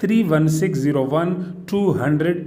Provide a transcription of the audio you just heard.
31601، 200